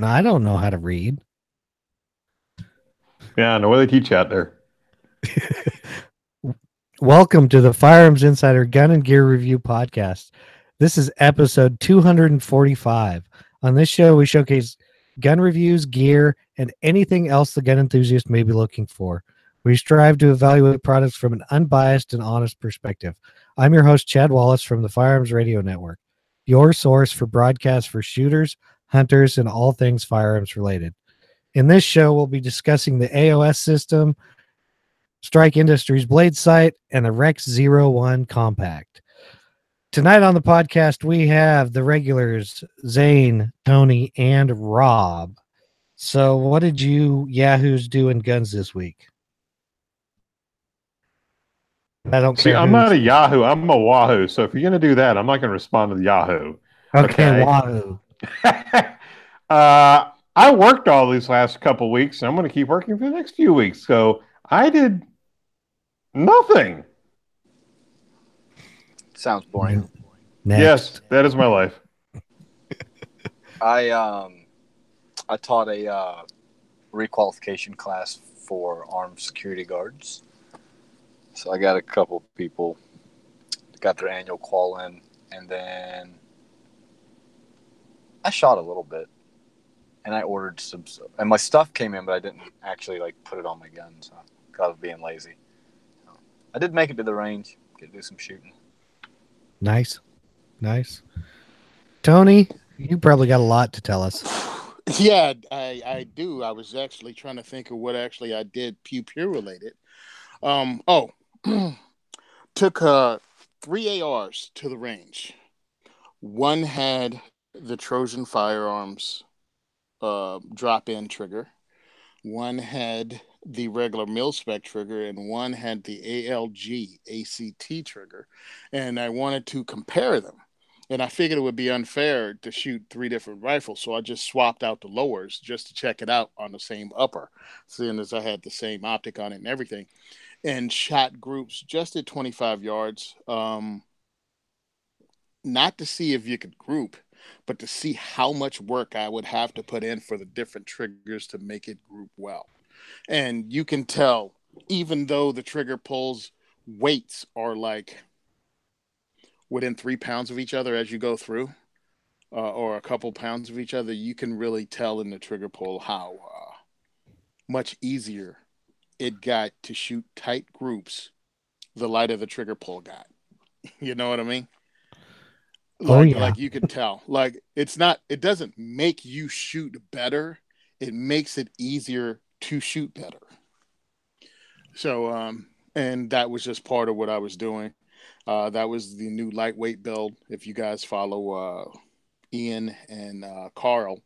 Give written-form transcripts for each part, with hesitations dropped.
I don't know how to read. Yeah, no, what do they teach you out there? Welcome to the Firearms Insider Gun and Gear Review Podcast. This is episode 245. On this show, we showcase gun reviews, gear, and anything else the gun enthusiast may be looking for. We strive to evaluate products from an unbiased and honest perspective. I'm your host, Chad Wallace from the Firearms Radio Network, your source for broadcasts for shooters, hunters, and all things firearms related. In this show, we'll be discussing the AOS system, Strike Industries Blade Sight, and the Rex Zero One Compact. Tonight on the podcast, we have the regulars, Zane, Tony, and Rob. So, what did you Yahoos do in guns this week? I don't See, care I'm not who's. a Yahoo. I'm a Wahoo. So if you're going to do that, I'm not going to respond to the Yahoo. Okay, Okay. Wahoo. I worked all these last couple weeks, and I'm going to keep working for the next few weeks. So I did nothing. Sounds boring. Yes, Next. that is my life. I taught a requalification class for armed security guards. So I got a couple people got their annual qual in, and then I shot a little bit, and I ordered some, and my stuff came in, but I didn't actually put it on my gun, so I was being lazy. So I did make it to the range, get to do some shooting. Nice. Nice. Tony, you probably got a lot to tell us. Yeah, I do. I was actually trying to think of what actually I did pew pew related. Oh, took 3 ARs to the range. One had the Trojan Firearms drop-in trigger. One had the regular mil-spec trigger, and one had the ALG ACT trigger. And I wanted to compare them. And I figured it would be unfair to shoot 3 different rifles, so I just swapped out the lowers just to check it out on the same upper, seeing as I had the same optic on it and everything. And shot groups just at 25 yards, not to see if you could group, but to see how much work I would have to put in for the different triggers to make it group well. And you can tell, even though the trigger pulls weights are within 3 pounds of each other as you go through, or a couple pounds of each other, you can really tell in the trigger pull how much easier it got to shoot tight groups the lighter the trigger pull got. You know what I mean? Oh, Like yeah. like you can tell. Like it doesn't make you shoot better. It makes it easier to shoot better. So and that was just part of what I was doing. That was the new lightweight build. If you guys follow Ian and Carl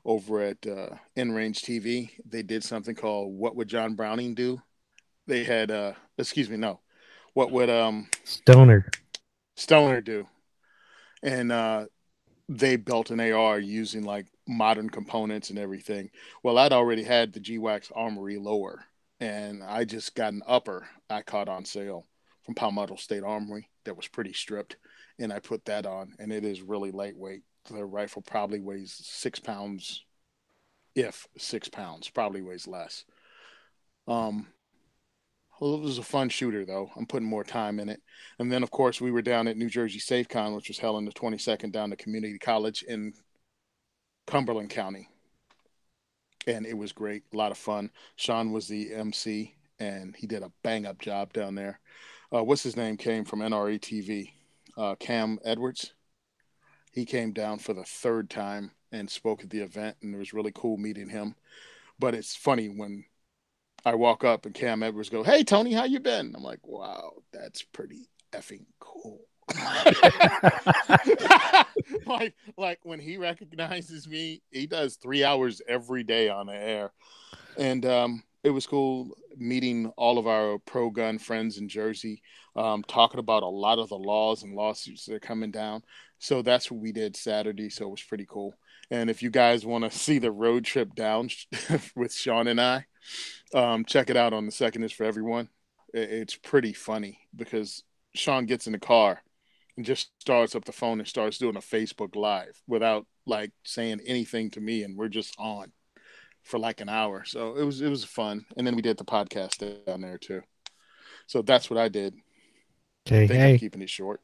over at In Range TV, they did something called "What Would John Browning Do?" They had, excuse me, no, what would Stoner. Stoner do? And they built an AR using modern components and everything. Well, I'd already had the G-Wax Armory lower, and I just got an upper I caught on sale from Palmetto State Armory that was pretty stripped, and I put that on, and it is really lightweight. The rifle probably weighs 6 pounds, if 6 pounds, probably weighs less. Um, well, it was a fun shooter, though. I'm putting more time in it. And then, of course, we were down at New Jersey SafeCon, which was held on the 22nd down at Community College in Cumberland County. And it was great, a lot of fun. Sean was the MC, and he did a bang up job down there. What's his name came from NRA TV? Cam Edwards. He came down for the third time and spoke at the event, and it was really cool meeting him. But it's funny when I walk up and Cam Edwards go, "Hey Tony, how you been?" I'm like, "Wow, that's pretty effing cool." like when he recognizes me, he does 3 hours every day on the air, and it was cool meeting all of our pro gun friends in Jersey, talking about a lot of the laws and lawsuits that are coming down. So that's what we did Saturday. So it was pretty cool. And if you guys want to see the road trip down with Sean and I, check it out on the Second is for Everyone. It's pretty funny because Sean gets in the car and just starts up the phone and starts doing a Facebook Live without like saying anything to me, and we're just on for like an hour. So it was fun. And then we did the podcast down there too. So that's what I did. Okay, I think I'm keeping it short.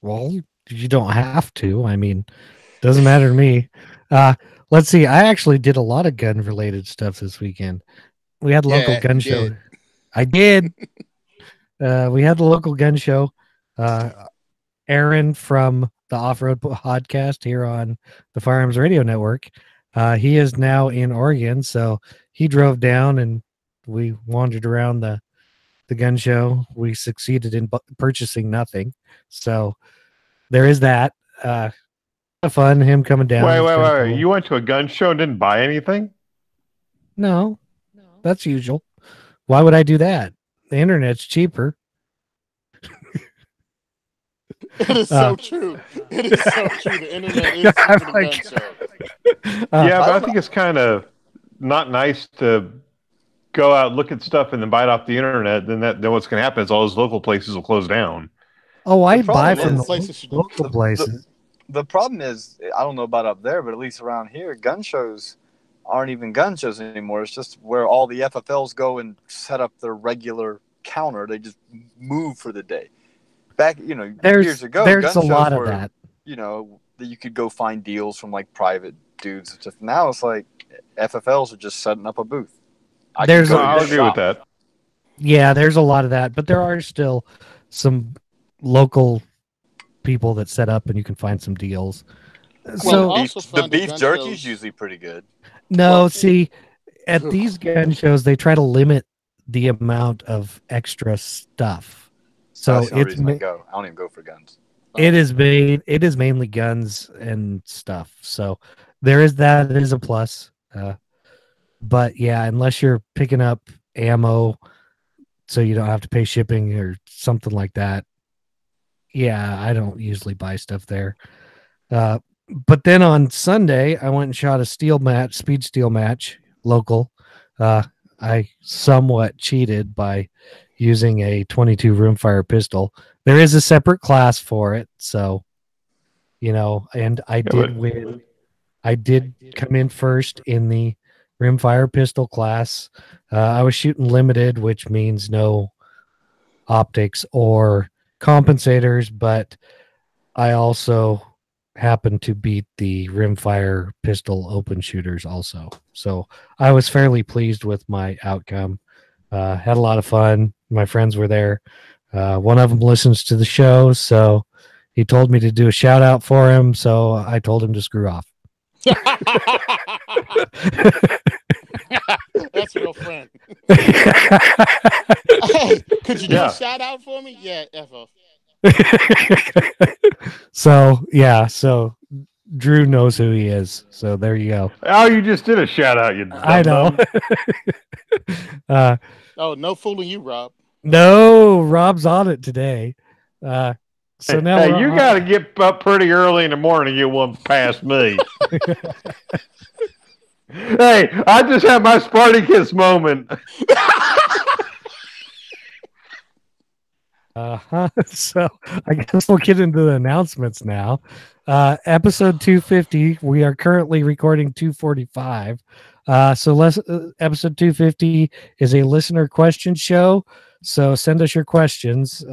Well, you don't have to. I mean, doesn't matter to me. Let's see. I actually did a lot of gun related stuff this weekend. We had local gun show. Did. I did. We had the local gun show. Aaron from the Off-Road Podcast here on the Firearms Radio Network. He is now in Oregon, so he drove down and we wandered around the gun show. We succeeded in purchasing nothing, so there is that. Fun him coming down. Wait. Cool. You went to a gun show and didn't buy anything? No, that's usual. Why would I do that? The internet's cheaper. It is so true. It is so true. The internet is cheaper than gun show. Yeah, but I think it's kind of not nice to go out, look at stuff, and then buy it off the internet. Then what's going to happen is all those local places will close down. Oh, I buy from the local places. The problem is, I don't know about up there, but at least around here, gun shows aren't even gun shows anymore. It's just where all the FFLs go and set up their regular counter. They just move for the day. Back, years ago, there's gun a lot shows of that. That you could go find deals from like private dudes and stuff. Now it's like FFLs are just setting up a booth. I'll agree with that. Yeah, there's a lot of that, but there are still some local people that set up and you can find some deals. Well, so the beef jerky is usually pretty good. No, see, at these gun shows they try to limit the amount of extra stuff. So that's the only reason I go. I don't even go for guns. It is mainly guns and stuff. So there is that. It is a plus. But yeah, unless you're picking up ammo so you don't have to pay shipping or something like that. Yeah, I don't usually buy stuff there. But then on Sunday, I went and shot a speed steel match, local. I somewhat cheated by using a 22 rimfire pistol. There is a separate class for it, so and I did win. I did come in first in the rimfire pistol class. I was shooting limited, which means no optics or compensators, but I also happened to beat the rimfire pistol open shooters also. So I was fairly pleased with my outcome. Had a lot of fun. My friends were there. One of them listens to the show, so he told me to do a shout out for him. So I told him to screw off. That's a real friend. Hey, could you do a shout out for me? Yeah, F off. So Drew knows who he is. So there you go. Oh, you just did a shout out. You I know. Oh, no fooling you, Rob. No, Rob's on it today. So now you got to get up pretty early in the morning. You won't pass me. Hey, I just had my Spartacus moment. So I guess we'll get into the announcements now. Episode 250. We are currently recording 245. Episode 250 is a listener question show. So send us your questions.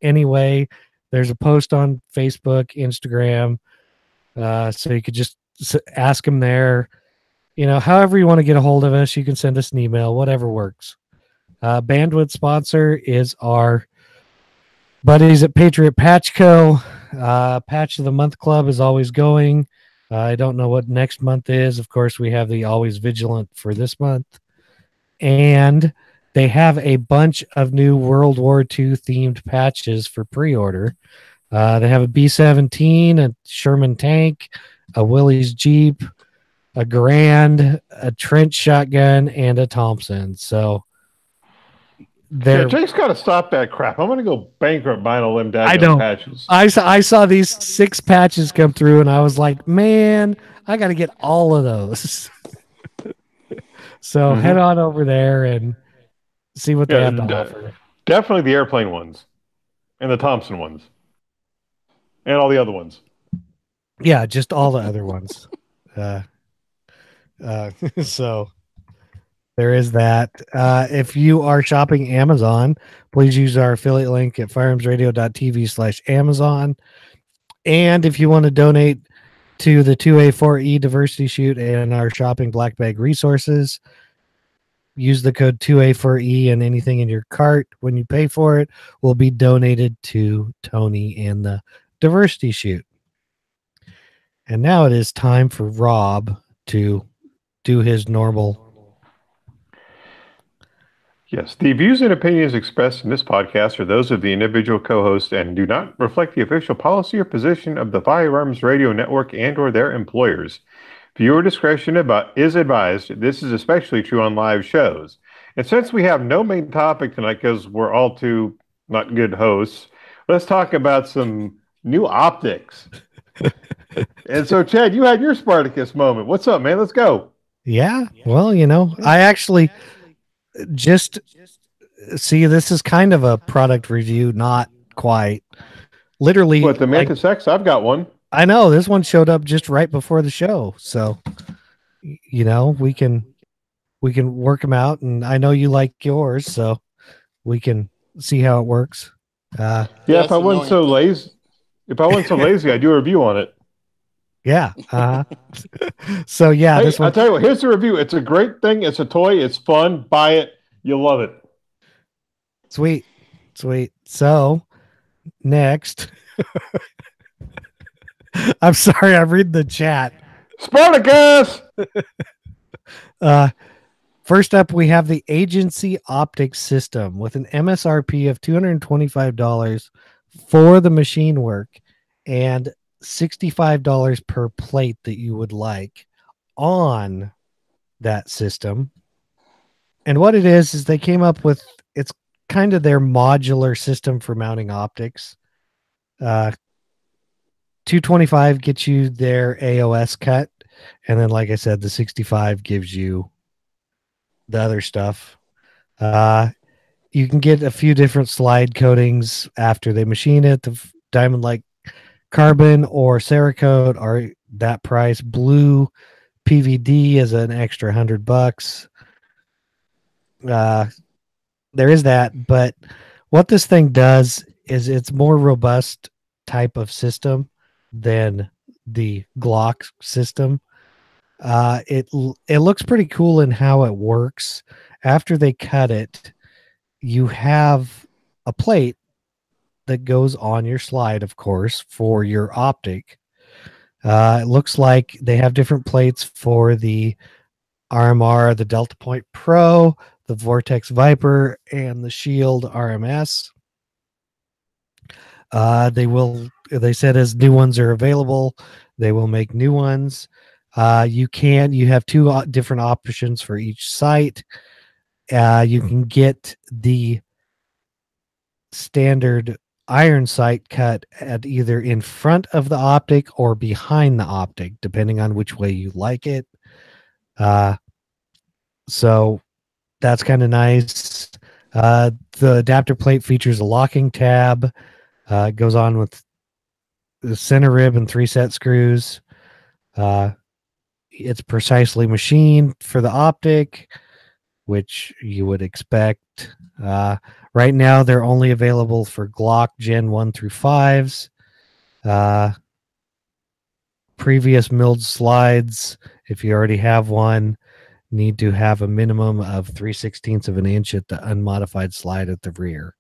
Anyway, there's a post on Facebook, Instagram. So you could just ask them there. However you want to get a hold of us, you can send us an email, whatever works. Bandwidth sponsor is our buddies at Patriot Patch Co. Patch of the Month Club is always going. I don't know what next month is. Of course, we have the Always Vigilant for this month. And they have a bunch of new World War II themed patches for pre-order. They have a B-17, a Sherman tank, a Willys Jeep, a Garand, a Trench shotgun, and a Thompson. So Jake's got to stop that crap. I'm going to go bankrupt buying all them daggone patches. I saw these 6 patches come through, and I was like, man, I got to get all of those. So head on over there and see what they have to offer. Definitely the airplane ones. And the Thompson ones. And all the other ones. Yeah, just all the other ones. So there is that. If you are shopping Amazon, please use our affiliate link at firearmsradio.tv/Amazon. And if you want to donate to the 2A4E diversity shoot and our shopping black bag resources, use the code 2A4E, and anything in your cart when you pay for it will be donated to Tony and the diversity shoot. And now it is time for Rob to do his normal. Yes, the views and opinions expressed in this podcast are those of the individual co-host and do not reflect the official policy or position of the Firearms Radio Network and or their employers. Viewer discretion is advised. This is especially true on live shows. And since we have no main topic tonight because we're all too not good hosts, let's talk about some new optics. And so, Chad, you had your Spartacus moment. What's up, man? Let's go. Yeah, well, I actually just see this is kind of a product review, not quite. Literally, What, the Mantis X? I've got one. I know this one showed up just right before the show, so we can work them out, and I know you like yours, so we can see how it works. If I wasn't so lazy, I'd do a review on it. Yeah. So yeah, hey, this one. I'll tell you what. Here's the review. It's a great thing. It's a toy. It's fun. Buy it. You'll love it. Sweet. So next, I'm sorry, I'm reading the chat. Spartacus. First up, we have the Agency Optics System with an MSRP of $225 for the machine work and $65 per plate that you would like on that system. And what it is they came up with, it's kind of their modular system for mounting optics. $225 gets you their AOS cut, and then like I said, the $65 gives you the other stuff. You can get a few different slide coatings after they machine it. The diamond like carbon or Cerakote are that price. Blue PVD is an extra $100. There is that, but what this thing does is it's more robust type of system than the Glock system. It looks pretty cool in how it works. After they cut it, you have a plate that goes on your slide, of course, for your optic. It looks like they have different plates for the RMR, the Delta Point Pro, the Vortex Viper, and the Shield RMS. They said as new ones are available, they will make new ones. You have two different options for each sight. You can get the standard iron sight cut at either in front of the optic or behind the optic, depending on which way you like it. So that's kind of nice. The adapter plate features a locking tab. It goes on with the center rib and 3 set screws. It's precisely machined for the optic, which you would expect. Right now, they're only available for Glock Gen 1 through 5s. Previous milled slides, if you already have one, need to have a minimum of 3/16 of an inch at the unmodified slide at the rear.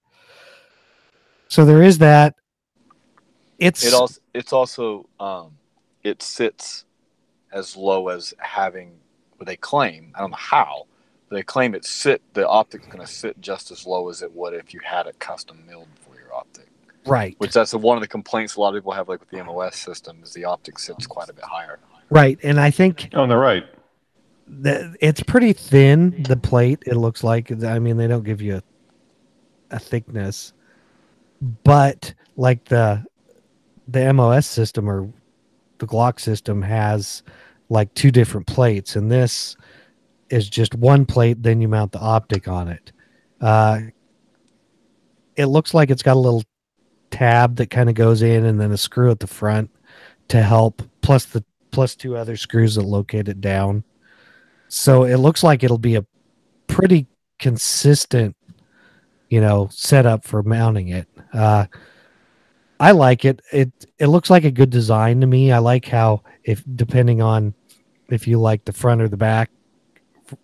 So there is that. It also sits as low as having what they claim. I don't know how. They claim the optic's going to sit just as low as it would if you had it custom milled for your optic. Right. Which that's one of the complaints a lot of people have, like with the MOS system, is the optic sits quite a bit higher. Right, and I think on the right, it's pretty thin. The plate, it looks like. I mean, they don't give you a thickness, but like the MOS system or the Glock system has like 2 different plates, and this is just one plate, then you mount the optic on it. It looks like it's got a little tab that kind of goes in, and then a screw at the front to help, plus two other screws that locate it down. So it looks like it'll be a pretty consistent, setup for mounting it. I like it. It looks like a good design to me. I like how, if depending on if you like the front or the back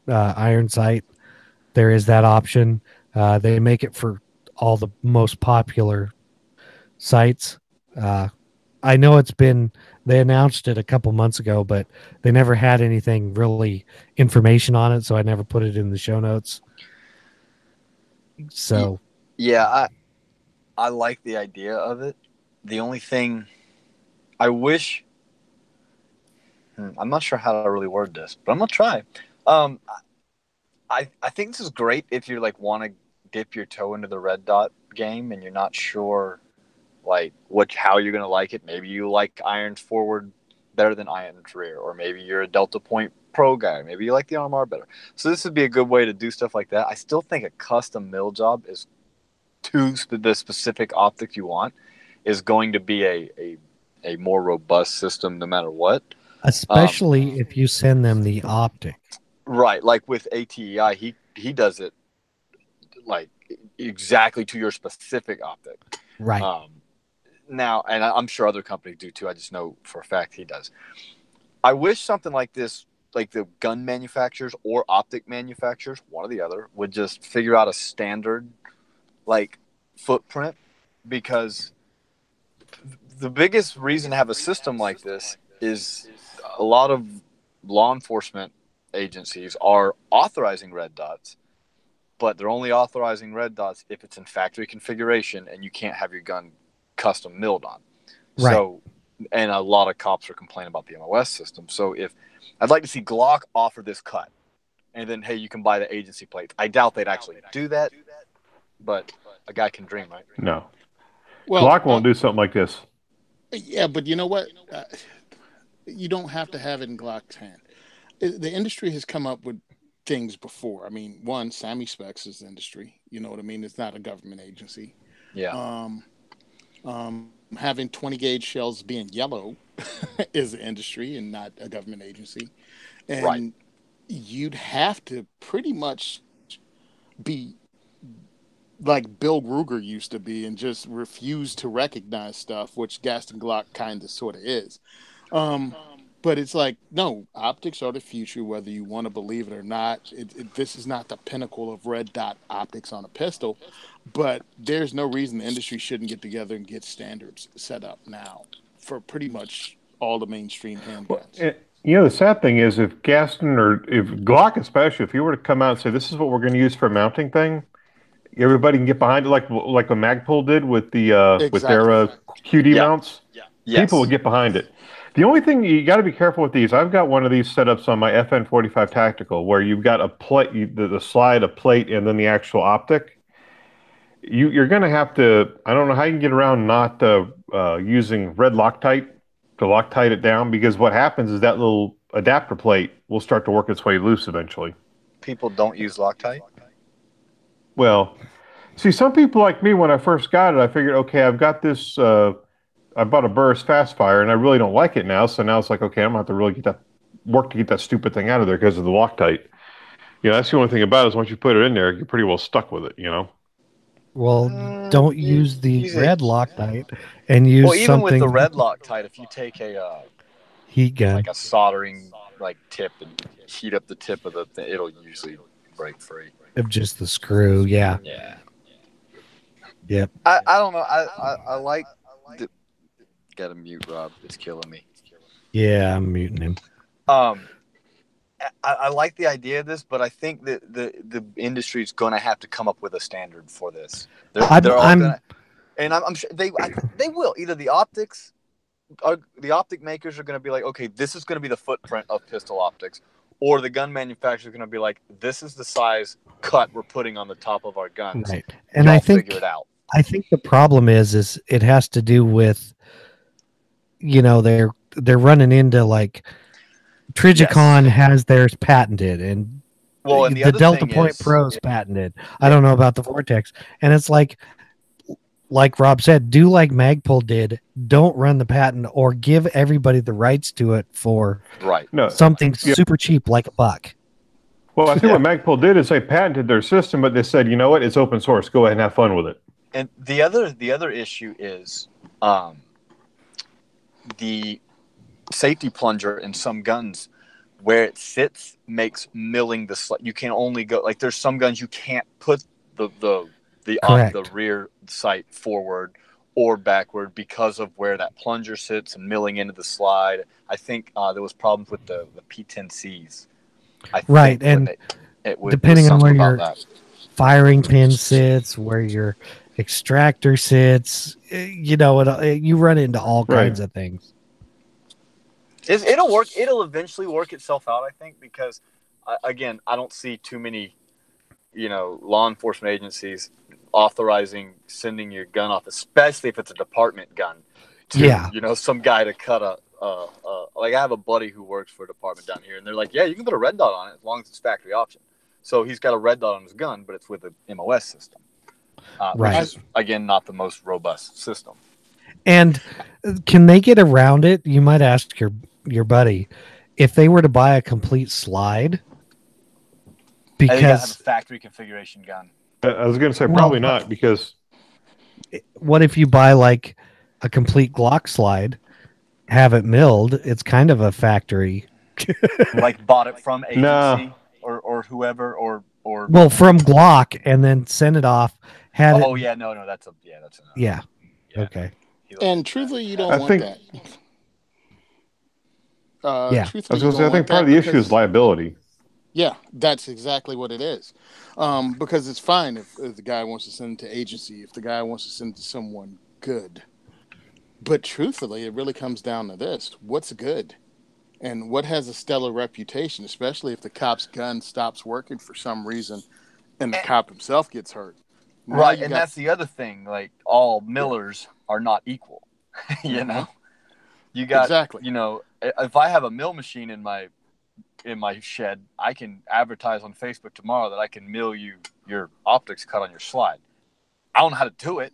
iron sight, there is that option. They make it for all the most popular sites. I know they announced it a couple months ago, but they never had anything really information on it, so I never put it in the show notes. So yeah, I like the idea of it. The only thing I wish, I'm not sure how to really word this, but I'm gonna try. I think this is great if you like want to dip your toe into the red dot game and you're not sure like how you're gonna like it. Maybe you like irons forward better than irons rear, or maybe you're a Delta Point Pro guy. Maybe you like the RMR better. So this would be a good way to do stuff like that. I still think a custom mill job is to the specific optics you want is going to be a more robust system no matter what. Especially if you send them the optic. Right, like with ATEI, he does it like exactly to your specific optic. Right. Now, and I'm sure other companies do too. I just know for a fact he does. I wish something like this, like the gun manufacturers or optic manufacturers, one or the other, would just figure out a standard like footprint, because the biggest reason to have a system like this is a lot of law enforcement agencies are authorizing red dots, but they're only authorizing red dots if it's in factory configuration and you can't have your gun custom milled on. Right. So, and a lot of cops are complaining about the MOS system. So if I'd like to see Glock offer this cut, and then, hey, you can buy the agency plates. I doubt they'd actually do that, but a guy can dream, right? No. Well, Glock won't do something like this. Yeah, but you know what? You don't have to have it in Glock's hand. The industry has come up with things before. I mean, one, Sammy Specs is the industry. You know what I mean? It's not a government agency. Yeah. Having 20 gauge shells being yellow is an industry and not a government agency. And right. You'd have to pretty much be like Bill Ruger used to be and just refuse to recognize stuff, which Gaston Glock kind of sort of is. But it's like, no, optics are the future, whether you want to believe it or not. This is not the pinnacle of red dot optics on a pistol, but there's no reason the industry shouldn't get together and get standards set up now for pretty much all the mainstream handguns. Well, the sad thing is if Gaston or if Glock especially, if you were to come out and say, this is what we're going to use for a mounting thing, everybody can get behind it like what Magpul did with the exactly. With their QD mounts. Yeah. Yes. People would get behind it. The only thing you got to be careful with these, I've got one of these setups on my FN45 Tactical where you've got a plate, the slide, a plate, and then the actual optic. You're going to have to, I don't know how you can get around not using red Loctite to Loctite it down, because what happens is that little adapter plate will start to work its way loose eventually. People don't use Loctite? Well, see, some people like me, when I first got it, I figured, okay, I've got this, I bought a Burris Fastfire, and I really don't like it now, so now it's like, okay, I'm going to have to really work to get that stupid thing out of there because of the Loctite. That's the only thing about it is once you put it in there, you're pretty well stuck with it, Well, don't use the red Loctite and use something. Well, even with the red Loctite, if you take a heat gun, like a soldering tip, and heat up the tip of the thing, it'll usually break free. Of just the screw, yeah. Yeah. Yep. I don't know. I like. Gotta mute Rob. It's killing me. Yeah, I'm muting him. I like the idea of this, but I think that the industry is going to have to come up with a standard for this. I'm sure they will. Either the optic makers are going to be like, okay, this is going to be the footprint of pistol optics, or the gun manufacturer is going to be like, this is the size cut we're putting on the top of our guns. Right. And y'all I think figure it out. I think the problem is it has to do with, they're running into like Trigicon has theirs patented, and the Delta Point Pro's patented. I don't know about the Vortex, and it's like like Rob said, do like Magpul did. Don't run the patent or give everybody the rights to it for something super cheap like $1. Well, I think what Magpul did is they patented their system, but they said, you know what, it's open source. Go ahead and have fun with it. And the other issue is the safety plunger in some guns, where it sits makes milling the slide. You can only go, like, there's some guns you can't put the rear sight forward or backward because of where that plunger sits and milling into the slide. I think there was problems with the P10Cs. Right, and depending on where your firing pin sits, where your extractor sits, you run into all kinds of things. It'll work. It'll eventually work itself out, I think, because, again, I don't see too many, law enforcement agencies authorizing sending your gun off, especially if it's a department gun, to, some guy to cut like, I have a buddy who works for a department down here, and they're like, yeah, you can put a red dot on it as long as it's factory option. So he's got a red dot on his gun, but it's with an MOS system, which is, again, not the most robust system. And can they get around it? You might ask your buddy if they were to buy a complete slide, because I have a factory configuration gun. I was going to say probably not, because what if you buy like a complete Glock slide, have it milled? It's kind of a factory. Like bought it from agency or whoever or from Glock and then send it off. That's okay. And truthfully, you don't want that. I was going to say, I think part of the issue is liability. Yeah, that's exactly what it is. Because it's fine if the guy wants to send it to agency, if the guy wants to send it to someone good. But truthfully, it really comes down to this. What's good? And what has a stellar reputation, especially if the cop's gun stops working for some reason and the cop himself gets hurt. Right, and that's the other thing. Like, all millers are not equal. You got exactly. If I have a mill machine in my shed, I can advertise on Facebook tomorrow that I can mill you your optics cut on your slide. I don't know how to do it,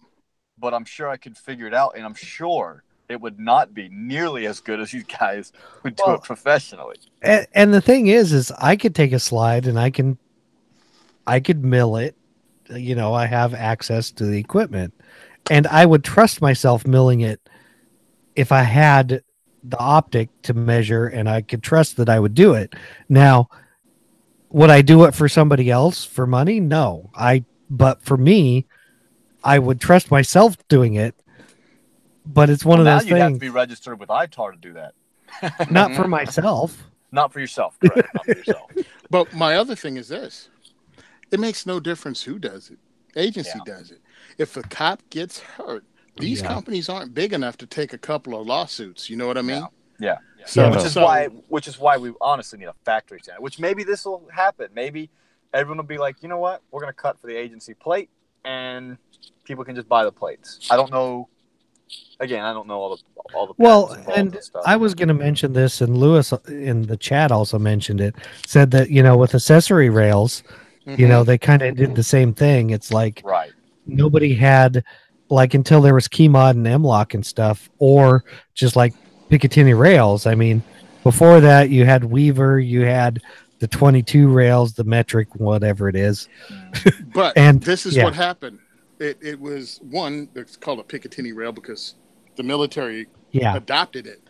but I'm sure I could figure it out, and I'm sure it would not be nearly as good as these guys who do it professionally. And the thing is I could take a slide and I could mill it. I have access to the equipment, and I would trust myself milling it if I had the optic to measure and I could trust that I would do it. Now, would I do it for somebody else for money? No. But for me, I would trust myself doing it. But it's one of those things. Now you have to be registered with ITAR to do that. Not for myself. Not for yourself, correct. Not for yourself. But my other thing is this. It makes no difference who does it. Agency does it. If a cop gets hurt, these companies aren't big enough to take a couple of lawsuits. You know what I mean? Yeah. So, which is why we honestly need a factory standard. Which maybe this will happen. Maybe everyone will be like, you know what? We're going to cut for the agency plate, and people can just buy the plates. I don't know. Again, I don't know all the and stuff. I was going to mention this, and Lewis in the chat also mentioned it. Said that with accessory rails, they kind of did the same thing. It's like nobody had, like, until there was key mod and M-lock and stuff, or just like Picatinny rails. I mean, before that, you had Weaver, you had the 22 rails, the metric, whatever it is. But this is what happened. It was one that's called a Picatinny rail because the military adopted it.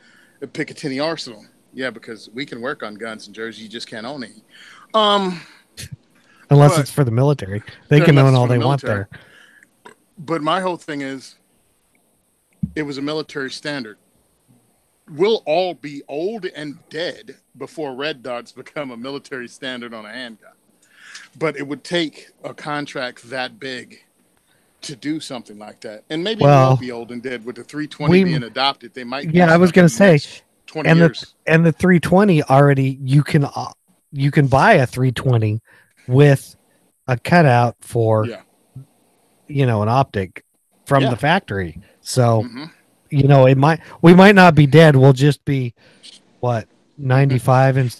A Picatinny arsenal. Yeah, because we can work on guns in Jersey, you just can't own any. Unless it's for the military. They can own all they want there. But my whole thing is, it was a military standard. We'll all be old and dead before red dots become a military standard on a handgun. But it would take a contract that big to do something like that. And maybe we'll be old and dead with the 320 being adopted. They might. Yeah, I was going to say, 20 years. The 320 already, you can buy a 320 with a cutout for, an optic from the factory. So, we might not be dead. We'll just be 95 and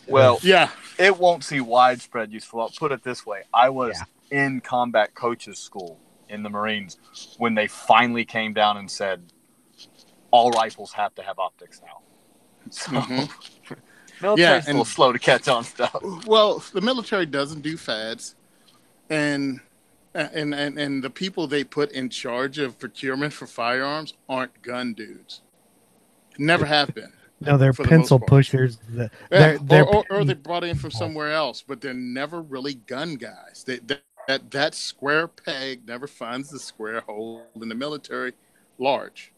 it won't see widespread useful. I'll put it this way. I was in combat coaches school in the Marines when they finally came down and said all rifles have to have optics now. So military's a little slow to catch on stuff. Well, the military doesn't do fads, and the people they put in charge of procurement for firearms aren't gun dudes. Never have been. No, they're pencil pushers. Or they brought in from somewhere else, but they're never really gun guys. That square peg never finds the square hole in the military large.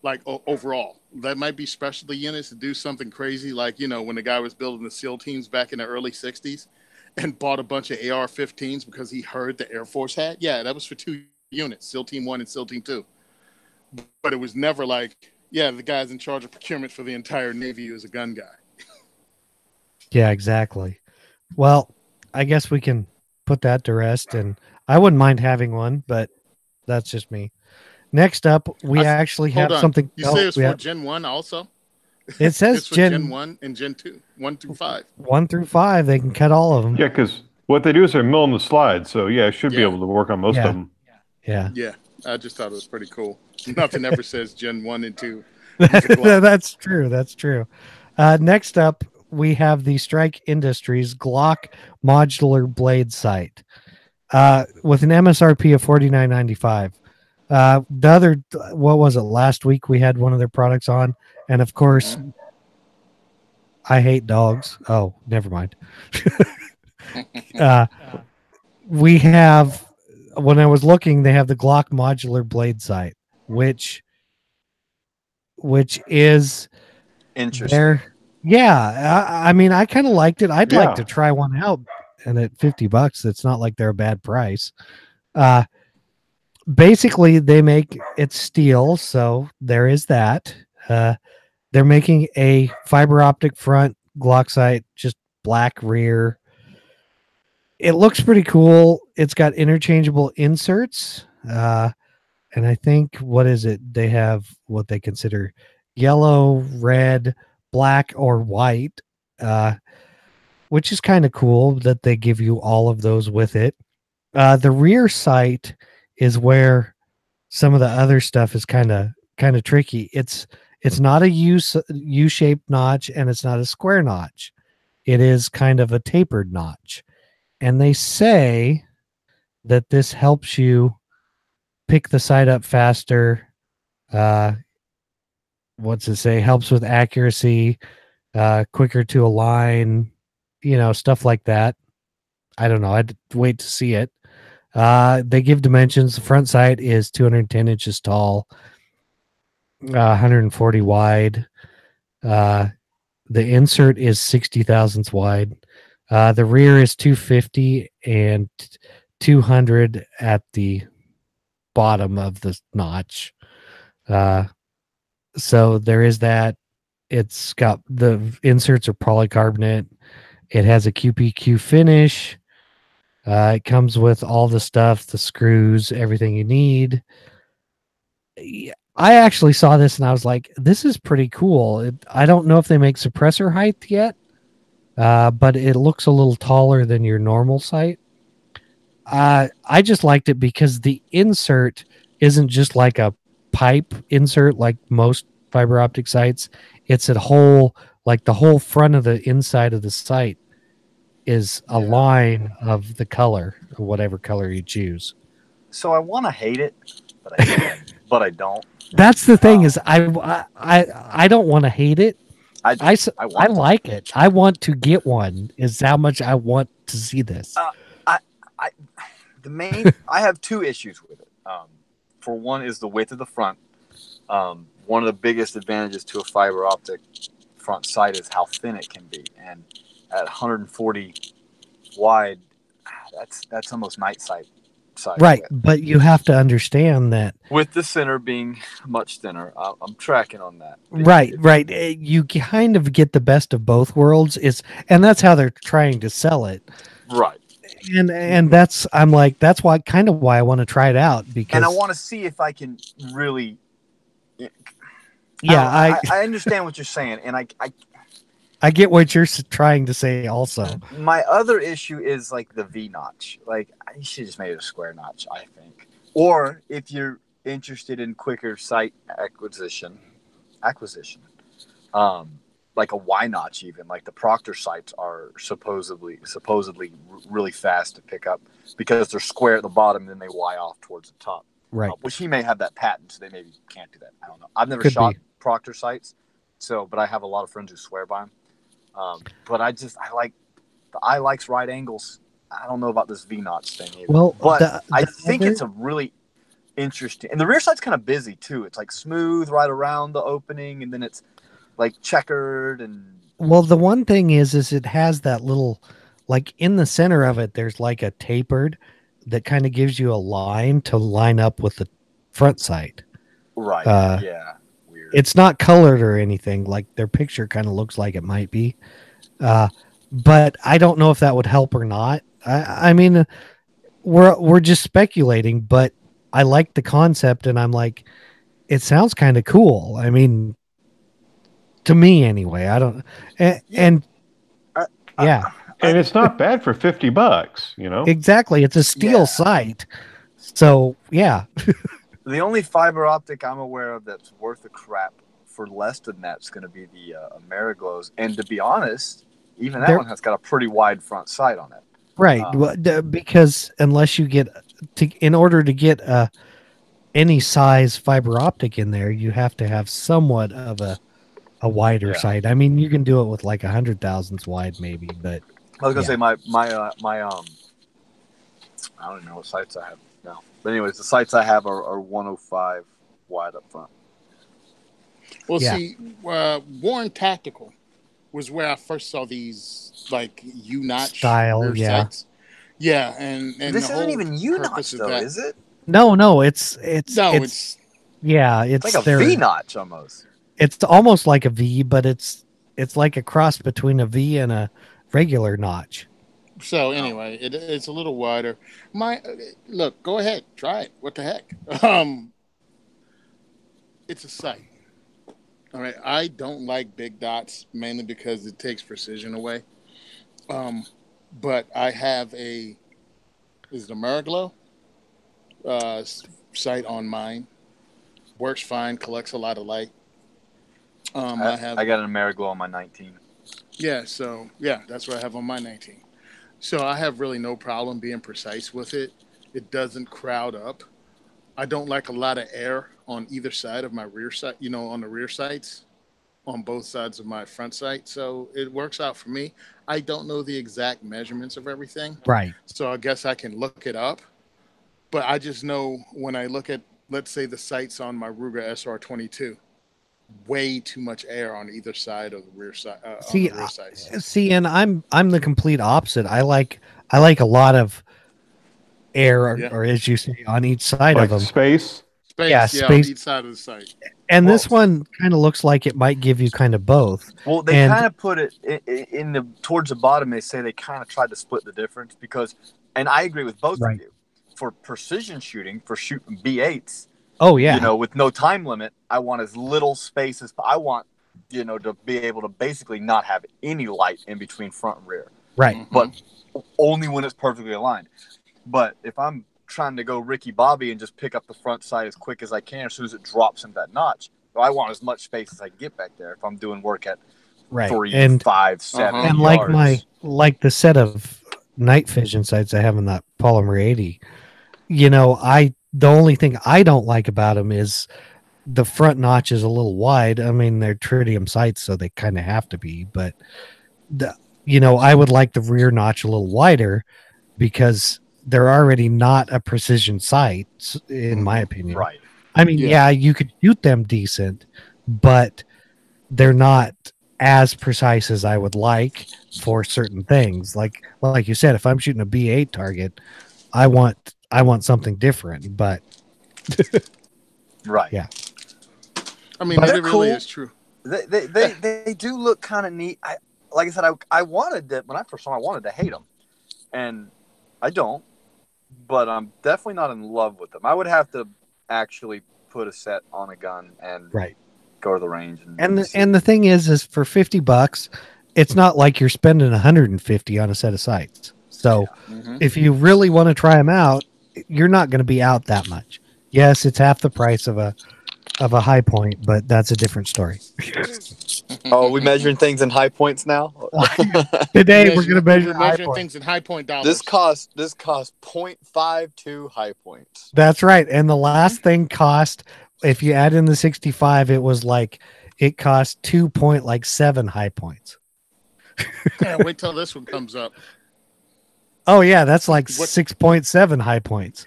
Like overall, that might be specialty units to do something crazy, like when the guy was building the SEAL teams back in the early '60s, and bought a bunch of AR-15s because he heard the Air Force had. Yeah, that was for 2 units, SEAL Team 1 and SEAL Team 2. But it was never like, yeah, the guy's in charge of procurement for the entire Navy is a gun guy. Yeah, exactly. Well, I guess we can put that to rest, and I wouldn't mind having one, but that's just me. Next up, we actually have something. You say it's for Gen 1 also? It says it's for Gen 1 and Gen 2, 1 through 5. 1 through 5, they can cut all of them. Yeah, because what they do is they're milling the slides, so yeah, it should be able to work on most of them. Yeah. Yeah, I just thought it was pretty cool. Nothing ever says Gen 1 and 2. That's true. That's true. Next up, we have the Strike Industries Glock modular blade sight with an MSRP of $49.95. The other, what was it? Last week we had one of their products on, and of course, I hate dogs. Oh, never mind. We have, when I was looking, they have the Glock modular blade sight, which is interesting. Yeah, I mean, I kind of liked it. I'd like to try one out, and at $50, it's not like they're a bad price. Basically, they make it steel, so there is that. They're making a fiber optic front Glock sight, just black rear. It looks pretty cool. It's got interchangeable inserts, and I think, what is it? They have what they consider yellow, red, black, or white, which is kind of cool that they give you all of those with it. The rear sight is where some of the other stuff is kind of tricky. It's not a U-shaped notch, and it's not a square notch. It is kind of a tapered notch. And they say that this helps you pick the sight up faster. What's it say? Helps with accuracy, quicker to align, stuff like that. I don't know. I'd wait to see it. They give dimensions. The front sight is 210 inches tall, 140 wide. The insert is 60 thousandths wide. The rear is 250 and 200 at the bottom of the notch. So there is that. It's got, the inserts are polycarbonate. It has a QPQ finish. It comes with all the stuff, the screws, everything you need. I actually saw this and I was like, this is pretty cool. I don't know if they make suppressor height yet, but it looks a little taller than your normal sight. I just liked it because the insert isn't just like a pipe insert like most fiber optic sights. It's a whole, like the whole front of the inside of the sight is a line of the color, whatever color you choose. So I want to hate it, but I don't. That's the thing is I don't want to hate it. I like it. I want to get one. Is how much I want to see this. I have two issues with it. For one is the width of the front. One of the biggest advantages to a fiber optic front sight is how thin it can be, and at 140 wide, that's almost night sight size. Right, but you have to understand that with the center being much thinner, I'm tracking on that. Right. You kind of get the best of both worlds, and that's how they're trying to sell it. Right. And that's, I'm like, that's why I want to try it out, because, and I want to see if I can really. Yeah, I understand what you're saying, and I get what you're trying to say also. My other issue is like the V notch. Like, you should just made it a square notch, I think. Or if you're interested in quicker sight acquisition, like a Y notch, even like the Proctor sights are supposedly really fast to pick up because they're square at the bottom and then they Y off towards the top. Right. Which he may have that patent, so they maybe can't do that. I don't know. I've never Could shot be. Proctor sights, but I have a lot of friends who swear by them. But I like the eye likes right angles. I don't know about this V notch thing either. Well, but I think it's a really interesting, and the rear sight's kind of busy too. It's like smooth right around the opening, and then it's like checkered. And well, the one thing is it has that little, like in the center of it, there's like a tapered that kind of gives you a line to line up with the front sight. Right. Yeah. Weird. It's not colored or anything. Like their picture kind of looks like it might be. But I don't know if that would help or not. I mean, we're just speculating, but I like the concept, and I'm like, it sounds kind of cool. I mean, to me anyway. I don't, and it's not bad for $50, you know. Exactly, it's a steel sight. So yeah. The only fiber optic I'm aware of that's worth a crap for less than that's going to be the Ameriglows, and to be honest, even that one has got a pretty wide front sight on it. Right, because unless you get in order to get any size fiber optic in there, you have to have somewhat of a wider sight. I mean, you can do it with like 100,000s wide, maybe. But I was gonna say my I don't know what sights I have now, but anyways, the sights I have are 105 wide up front. Well, see, Warren Tactical was where I first saw these like U-notch style, sights. Yeah, and this isn't even U-notch though, is it? No, it's it's like a V-notch almost. It's almost like a V, but it's like a cross between a V and a regular notch. So anyway, it's a little wider. Look, go ahead, try it. What the heck? It's a sight. All right, I don't like big dots mainly because it takes precision away. But I have is it Ameriglow sight on mine. Works fine, collects a lot of light. I got an Ameriglow on my 19. Yeah, so that's what I have on my 19. So I have really no problem being precise with it. It doesn't crowd up. I don't like a lot of air on either side of my rear sight, on the rear sights, on both sides of my front sight. So it works out for me. I don't know the exact measurements of everything. Right. So I guess I can look it up. But I just know when I look at, let's say, the sights on my Ruger SR22, way too much air on either side of the rear side. See, and I'm the complete opposite. I like a lot of air, or as you say, on each side of them. Space. Space on each side of the sight. And this one kind of looks like it might give you kind of both. Well, they kind of put it towards the bottom. They say they kind of tried to split the difference because, and I agree with both of you. For precision shooting, for shooting B8s. Oh yeah. With no time limit, I want as little space as I want, to be able to basically not have any light in between front and rear. Right. But only when it's perfectly aligned. But if I'm trying to go Ricky Bobby and just pick up the front sight as quick as I can as soon as it drops into that notch, I want as much space as I can get back there if I'm doing work at 3, 5, 7 and yards. like the set of night vision sights I have in that Polymer 80, the only thing I don't like about them is the front notch is a little wide. I mean, they're tritium sights, so they kind of have to be, but I would like the rear notch a little wider because they're already not a precision sight, in my opinion. Right. I mean, you could shoot them decent, but they're not as precise as I would like for certain things. Like you said, if I'm shooting a B8 target, I want something different, but right. Yeah. I mean, it really is true. They do look kind of neat. Like I said, I wanted that when I first saw them, I wanted to hate them, and I don't. But I'm definitely not in love with them. I would have to actually put a set on a gun and go to the range. And the thing is for $50, it's not like you're spending $150 on a set of sights. So if you really want to try them out, you're not going to be out that much. Yes, it's half the price of a high point, but that's a different story. Oh, we measuring things in high points now. Today we're going to measure things in high point dollars. This cost 0.52 high points. That's right. And the last thing cost, if you add in the 65, it cost 2.7 high points. Yeah, wait till this one comes up. Oh yeah, that's like 6.7 high points.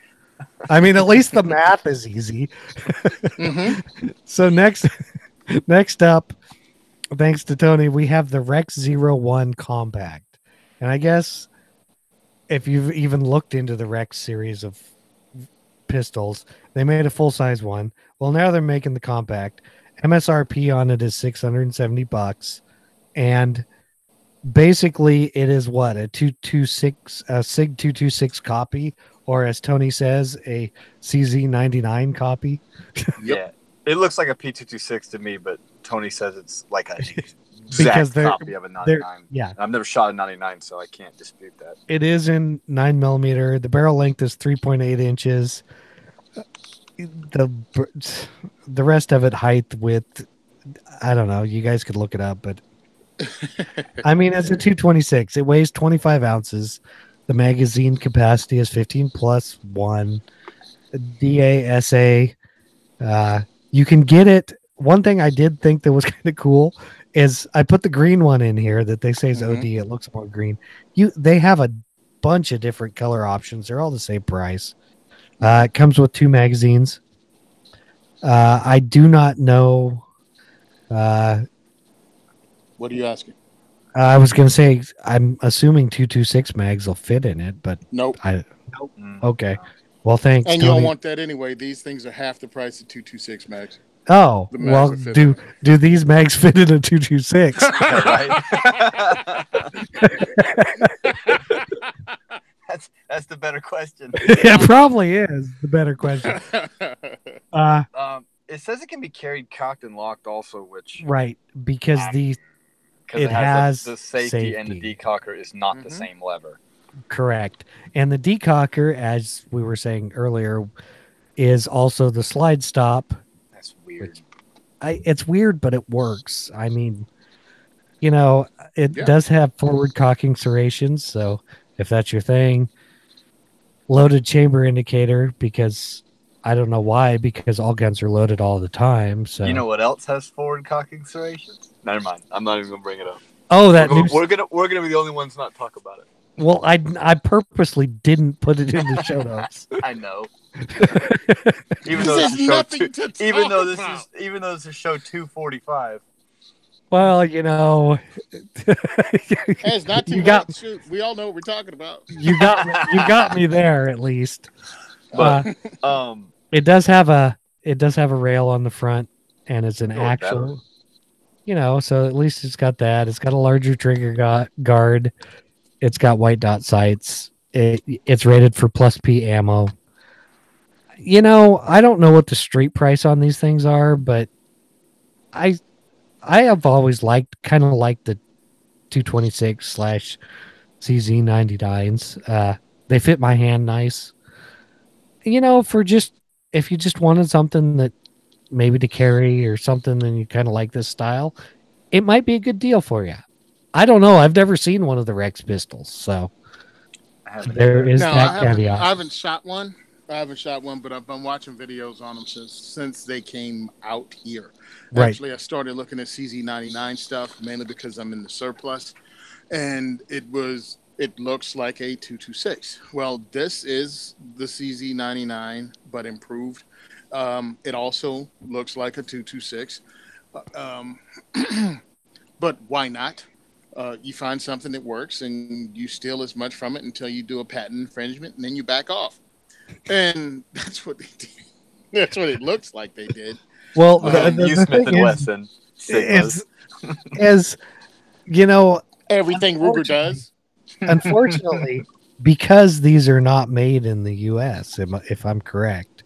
I mean, at least the math is easy. So next up, thanks to Tony, we have the Rex 01 Compact. And I guess if you've even looked into the Rex series of pistols, they made a full-size one. Well, now they're making the compact. MSRP on it is $670, and basically it is what, a 226, a SIG 226 copy, or as Tony says, a CZ99 copy. Yeah, it looks like a P226 to me, but Tony says it's like a because exact copy of a 99. Yeah, I've never shot a 99, so I can't dispute that. it is in 9mm. The barrel length is 3.8 inches. The rest of it, height, width, I don't know. You guys could look it up, but I mean, it's a 226. It weighs 25 ounces. The magazine capacity is 15+1. DASA. You can get it. One thing I did think that was kind of cool is I put the green one in here that they say is OD. It looks more green. They have a bunch of different color options. They're all the same price. It comes with 2 magazines. I do not know. What are you asking? I was going to say, I'm assuming 226 mags will fit in it, but nope. Nope. Okay. Well, thanks. And Tony. you don't want that anyway. These things are half the price of 226 mags. Oh, well, do these mags fit in a 226? Right. That's the better question. It probably is the better question. It says it can be carried cocked and locked also, which right, because it has the safety and the decocker is not the same lever. Correct. And the decocker, as we were saying earlier, is also the slide stop. That's weird. It's weird, but it works. I mean, it does have forward cocking serrations, so if that's your thing. Loaded chamber indicator, because I don't know why, because all guns are loaded all the time. So you know what else has forward cocking serrations? Never mind. I'm not even gonna bring it up. Oh, we're gonna be the only ones not talk about it. Well, I purposely didn't put it in the show notes. I know. Even though this is show 245. Well, it's not too late to shoot. We all know what we're talking about. You got me there at least. But it does have a rail on the front, and it's an actual, so at least it's got that. It's got a larger trigger guard. It's got white dot sights. It's rated for +P ammo. I don't know what the street price on these things are, but I have always liked the 226/CZ99s. They fit my hand nice. For if you just wanted something that maybe to carry or something, and you kind of like this style, it might be a good deal for you. I don't know. I've never seen one of the Rex pistols, so there is that caveat. I haven't shot one, but I've been watching videos on them since they came out here. Right. Actually, I started looking at CZ99 stuff mainly because I'm in the surplus, and it looks like a 226. Well, this is the CZ99, but improved. It also looks like a 226. But why not? You find something that works, and you steal as much from it until you do a patent infringement, and then you back off. And that's what they did. That's what it looks like they did. Well, the Smith and Wesson is everything Ruger does. Unfortunately, because these are not made in the U.S., if I'm correct.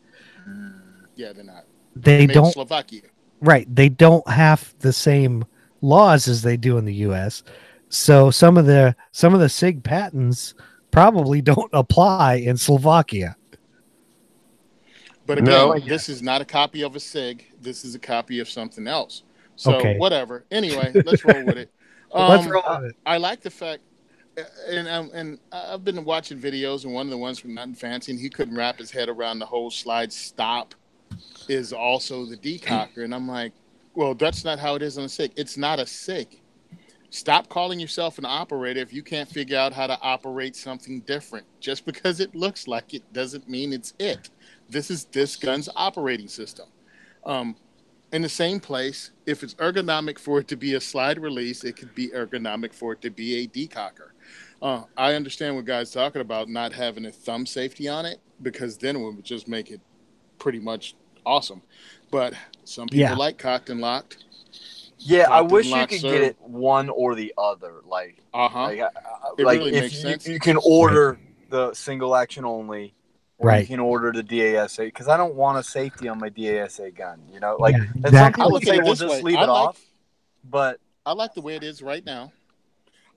Yeah, they're not. They don't. Slovakia. Right. They don't have the same laws as they do in the U.S. So some of the SIG patents probably don't apply in Slovakia. But again, No. this is not a copy of a SIG. This is a copy of something else. So Okay. whatever. Anyway, let's roll with it. Let's roll with it. I like the fact, and I've been watching videos, and one of the ones from Nothing Fancy, and he couldn't wrap his head around the whole slide stop is also the decocker. And I'm like, well, that's not how it is on a SIG. It's not a SIG. Stop calling yourself an operator if you can't figure out how to operate something different. Just because it looks like it doesn't mean it's it. This is this gun's operating system. In the same place, if it's ergonomic for it to be a slide release, it could be ergonomic for it to be a decocker. I understand what guys talking about not having a thumb safety on it, because then it would just make it pretty much awesome. But some people like cocked and locked. Yeah, I wish you could get it one or the other. Like, it like really if makes sense. you can order the single action only, or you can order the DASA, because I don't want a safety on my DASA gun. You know, like, and some people say, well, just leave it off. But I like the way it is right now.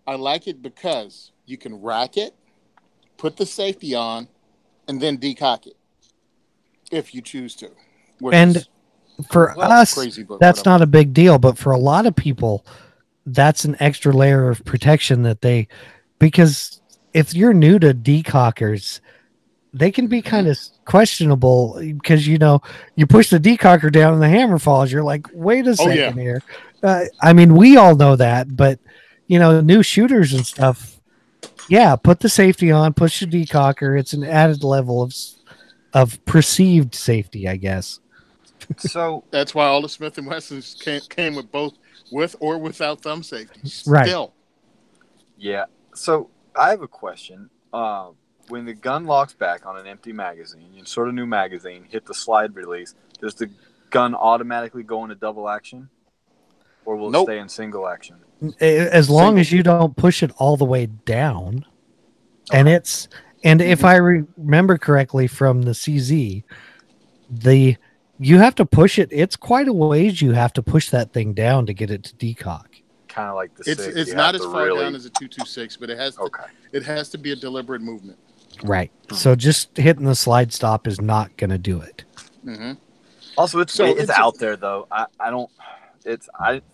I like it because you can rack it, put the safety on, and then decock it if you choose to. And for us, crazy, that's not a big deal. But for a lot of people, that's an extra layer of protection that because if you're new to decockers, they can be kind of questionable because, you push the decocker down and the hammer falls. You're like, wait a second here. I mean, we all know that, but, new shooters and stuff, put the safety on, push the decocker. It's an added level of perceived safety, I guess. So that's why all the Smith & Wessons came with both with or without thumb safety. Right. Still. Yeah. So I have a question. When the gun locks back on an empty magazine, you insert a new magazine, hit the slide release, does the gun automatically go into double action? Or will it stay in single action? As long as you don't push it all the way down. Okay. And if I remember correctly from the CZ, you have to push it. It's quite a ways you have to push that thing down to get it to decock. Kind of like the SIG. It's not as far down as a 226, but it has to be a deliberate movement. Right. So just hitting the slide stop is not going to do it. Mm-hmm. Also, it's out there though.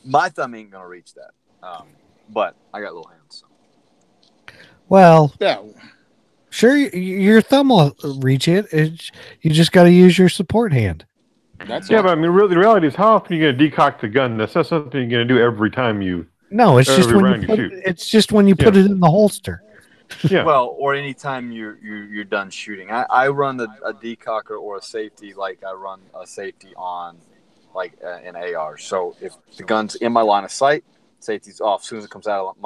My thumb ain't going to reach that. But I got little hands. So. Well, sure, your thumb will reach it. You just got to use your support hand. But I mean, really, the reality is, how often are you going to decock the gun? That's not something you're going to do every time you. No, it's just when you shoot. It's just when you put it in the holster. Yeah. Well, or anytime you're done shooting. I run a decocker or a safety like I run a safety on like an AR. So if the gun's in my line of sight, safety's off. As soon as it comes out of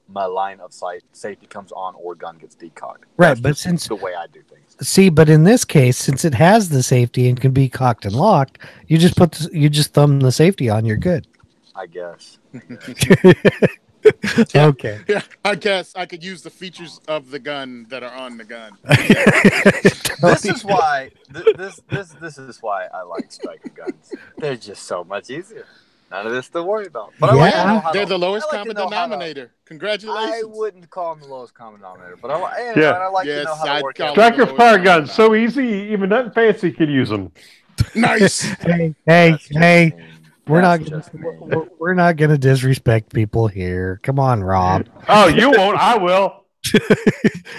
my line of sight, safety comes on or gun gets decocked. Right, but since the way I do things. See, but in this case, since it has the safety and can be cocked and locked, you just thumb the safety on. You're good. I guess. Okay. Yeah, I guess I could use the features of the gun that are on the gun. This is why this is why I like striker guns. They're just so much easier. None of this to worry about. But they're the lowest common denominator. Congratulations. I wouldn't call them the lowest common denominator, but I like to know how to work out. Striker fire guns, so easy, even Nothing Fancy could use them. Nice. Hey. We're not gonna disrespect people here. Come on, Rob. Oh, you won't. I will.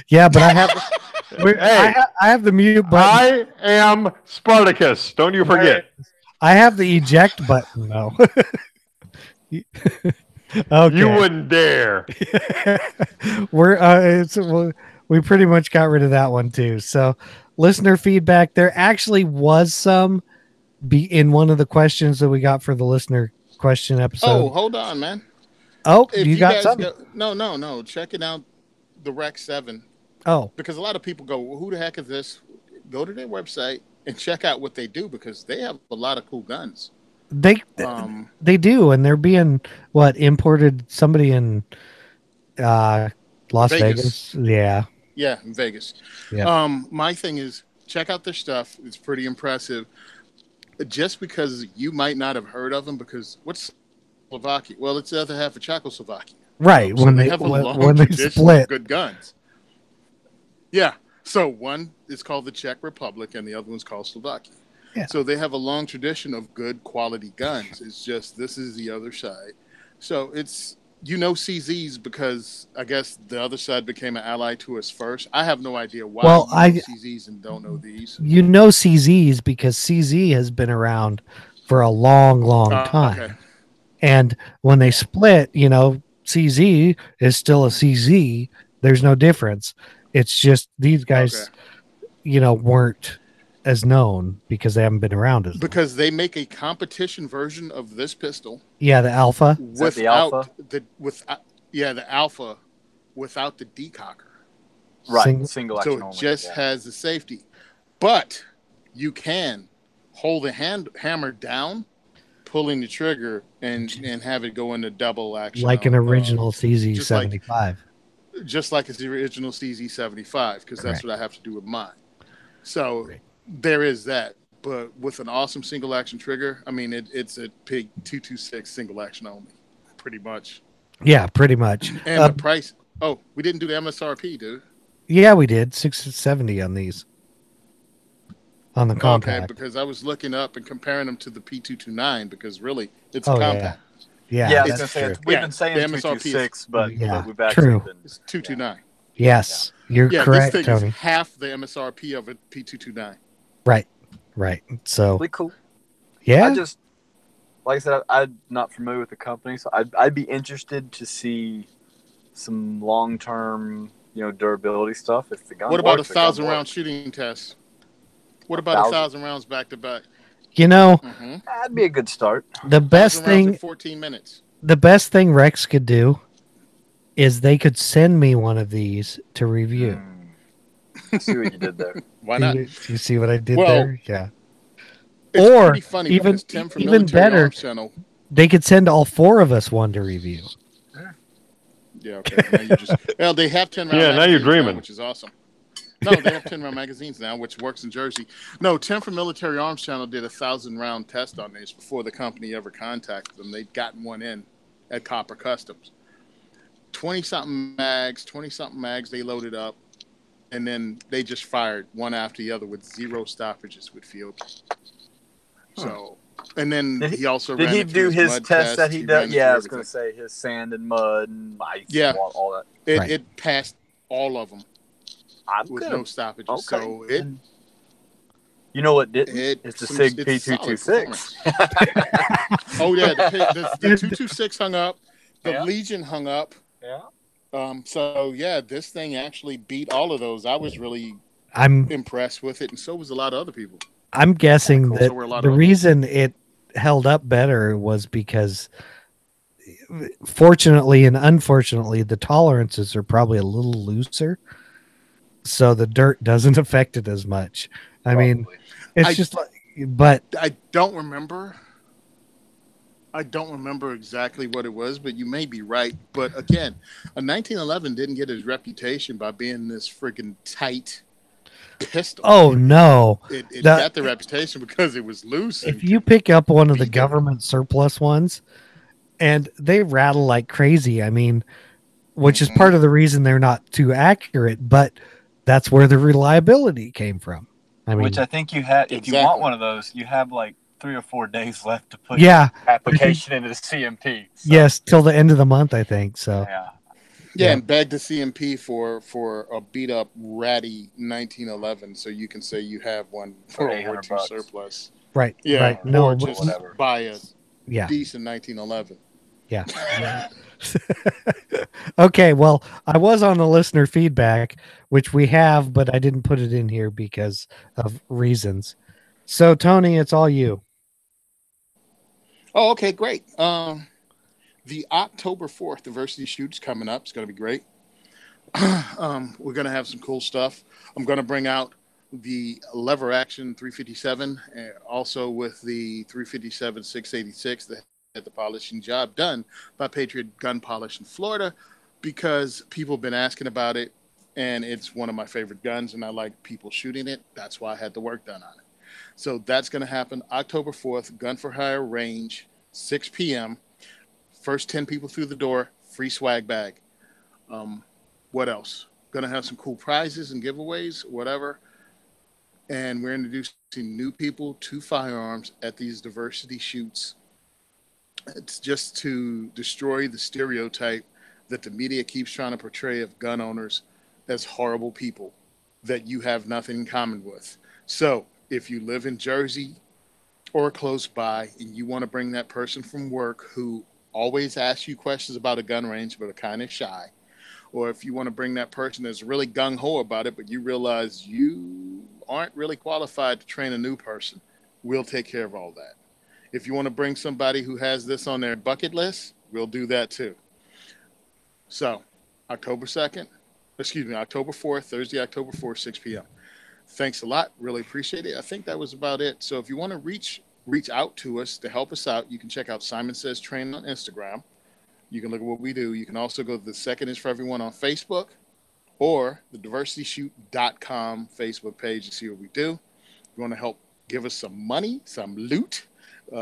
Yeah, but I have the mute button. I am Spartacus. Don't you forget. I have the eject button though. Okay. You wouldn't dare. We pretty much got rid of that one too. So, listener feedback. There actually was some in one of the questions that we got for the listener question episode. Oh, hold on, man. Oh, you got something? No. Checking out the Rec 7. Oh, because a lot of people go, well, who the heck is this? Go to their website and check out what they do, because they have a lot of cool guns. They do, and they're being imported. Somebody in Las Vegas. Yeah, in Vegas. Yeah. My thing is, check out their stuff. It's pretty impressive. Just because you might not have heard of them, because what's Slovakia? Well, it's the other half of Czechoslovakia. Right. So when they split good guns. Yeah. So one is called the Czech Republic, and the other one's called Slovakia. Yeah. So they have a long tradition of good quality guns. It's just this is the other side. So it's CZs because I guess the other side became an ally to us first. I have no idea why Well, you know CZs and don't know these. You know CZs because CZ has been around for a long, long time. Okay. And when they split, CZ is still a CZ. There's no difference. It's just these guys, weren't as known because they haven't been around as long. Because they make a competition version of this pistol. Yeah, the Alpha. Without the Alpha without the decocker. Right, single action so only. So it just has the safety. But you can hold the hammer down, pulling the trigger, and have it go into double action. Like an original CZ75. Just like it's the original CZ75, because that's what I have to do with mine. So there is that. But with an awesome single action trigger, I mean, it's a pig 226 single action only, pretty much. Yeah, pretty much. And the price. Oh, we didn't do the MSRP, dude. Yeah, we did. $670 on these. On the compact. Okay, because I was looking up and comparing them to the P229 because really it's a compact. Yeah, I was going to say, we've been saying 226, but we've actually been... It's 229. Yes, you're correct, this thing Tony. is half the MSRP of a P229. Right. So... Really cool. Yeah. I just... Like I said, I'm not familiar with the company, so I'd be interested to see some long-term, durability stuff. If the gun What about works, 1,000-round shooting test? What about 1,000 rounds back to back? That'd be a good start. The best thing, 14 minutes. The best thing Rex could do is they could send me one of these to review. See what you did there. Why not? You see what I did there? Yeah. It's or pretty funny even better, they could send all four of us one to review. Yeah. Okay. Now they have 10 round. Yeah. Now you're dreaming, which is awesome. No, they have 10 round magazines now, which works in Jersey. No, 10 from Military Arms Channel did 1,000 round test on these before the company ever contacted them. They'd gotten one in at Copper Customs. 20-something mags they loaded up, and then they just fired one after the other with zero stoppages with field. So, and then he also did ran he do his test that he does? Yeah, I was going to say his sand and mud and ice. Yeah, and all that. It passed all of them. With no stoppages. Okay. So it. You know what didn't? It's the SIG P226. Oh yeah, the 226 hung up. The Legion hung up. Yeah. So yeah, this thing actually beat all of those. I was really impressed with it, and so was a lot of other people. I'm guessing that the reason it held up better was because, fortunately and unfortunately, the tolerances are probably a little looser. So the dirt doesn't affect it as much. I mean, it's just like, but I don't remember exactly what it was, but you may be right. But again, a 1911 didn't get his reputation by being this freaking tight pistol. Oh no, it got the reputation because it was loose. If you pick up one of the government surplus ones, and they rattle like crazy. I mean, which is part of the reason they're not too accurate, but that's where the reliability came from. I mean, which I think you have. If you want one of those, you have like 3 or 4 days left to put your application into the CMP. So. Yes, till the end of the month, I think. So yeah, and bag the CMP for a beat up ratty 1911, so you can say you have one for a War II surplus. Right. Yeah. Right. No, or just buy a decent 1911. Yeah. Okay, well, I was on the listener feedback, which we have, but I didn't put it in here because of reasons. So, Tony, it's all you. Oh, okay, great. The October 4th diversity shoot's coming up. It's going to be great. We're going to have some cool stuff. I'm going to bring out the lever action 357, also with the 357 686 that had the polishing job done by Patriot Gun Polish in Florida, because people have been asking about it, and it's one of my favorite guns, and I like people shooting it. That's why I had the work done on it. So that's going to happen October 4th, Gun for Hire range, 6 p.m. First 10 people through the door, free swag bag. What else? Going to have some cool prizes and giveaways, whatever. And we're introducing new people to firearms at these diversity shoots. It's just to destroy the stereotype that the media keeps trying to portray of gun owners as horrible people that you have nothing in common with. So if you live in Jersey or close by and you want to bring that person from work who always asks you questions about a gun range but are kind of shy, or if you want to bring that person that's really gung-ho about it but you realize you aren't really qualified to train a new person, we'll take care of all that. If you want to bring somebody who has this on their bucket list, we'll do that too. So October 4th, Thursday, October 4th, 6 p.m. Thanks a lot. Really appreciate it. I think that was about it. So if you want to reach out to us to help us out, you can check out Simon Says Train on Instagram. You can look at what we do. You can also go to the Second is for Everyone on Facebook or the diversityshoot.com Facebook page to see what we do. If you want to help give us some money, some loot,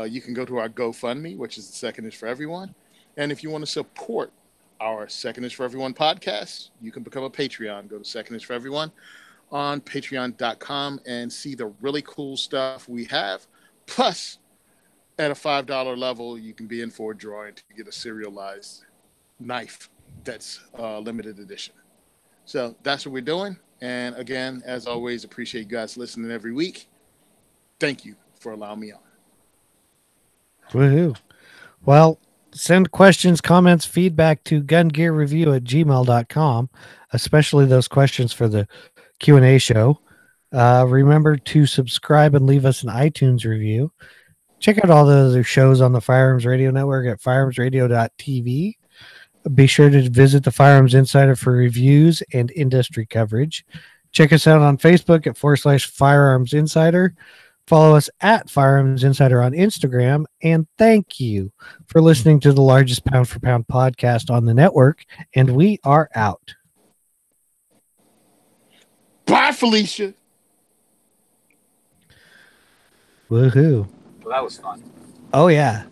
you can go to our GoFundMe, which is the Second is for Everyone. And if you want to support our Second is for Everyone podcast, you can become a Patreon. Go to Second is for Everyone on patreon.com and see the really cool stuff we have. Plus, at a $5 level, you can be in for a drawing to get a serialized knife that's limited edition. So that's what we're doing. And again, as always, appreciate you guys listening every week. Thank you for allowing me on. Woohoo. Well, send questions, comments, feedback to gungearreview@gmail.com, especially those questions for the Q&A show. Remember to subscribe and leave us an iTunes review. Check out all the other shows on the Firearms Radio Network at firearmsradio.tv. Be sure to visit the Firearms Insider for reviews and industry coverage. Check us out on Facebook at /Firearms Insider. Follow us at Firearms Insider on Instagram. And thank you for listening to the largest pound for pound podcast on the network. And we are out. Bye, Felicia. Woohoo. Well, that was fun. Oh, yeah.